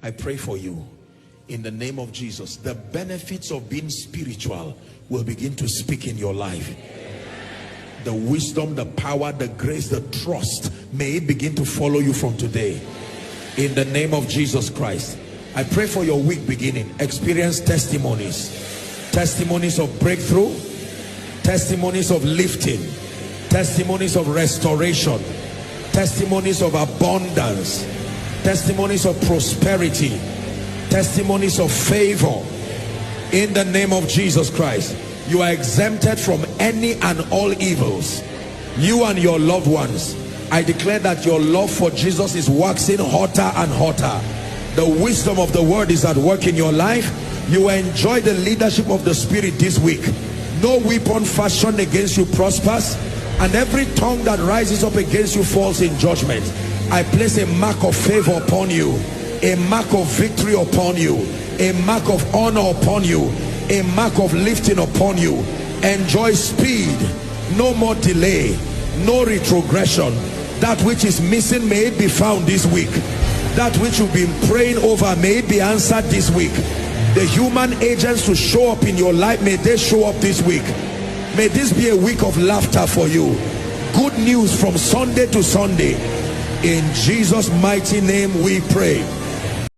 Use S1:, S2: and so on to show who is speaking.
S1: I pray for you in the name of Jesus. The benefits of being spiritual will begin to speak in your life. The wisdom, the power, the grace, the trust, may it begin to follow you from today in the name of Jesus Christ. I pray for your week beginning. Experience testimonies of breakthrough, testimonies of lifting, testimonies of restoration, testimonies of abundance, testimonies of prosperity, testimonies of favor in the name of Jesus Christ. You are exempted from any and all evils. You and your loved ones, I declare that your love for Jesus is waxing hotter and hotter. The wisdom of the word is at work in your life. You enjoy the leadership of the Spirit this week. No weapon fashioned against you prospers, and every tongue that rises up against you falls in judgment. I place a mark of favor upon you, a mark of victory upon you, a mark of honor upon you, a mark of lifting upon you. Enjoy speed, no more delay, no retrogression. That which is missing, may it be found this week. That which you've been praying over, may it be answered this week. The human agents to show up in your life, may they show up this week. May this be a week of laughter for you. Good news from Sunday to Sunday. In Jesus' mighty name we pray.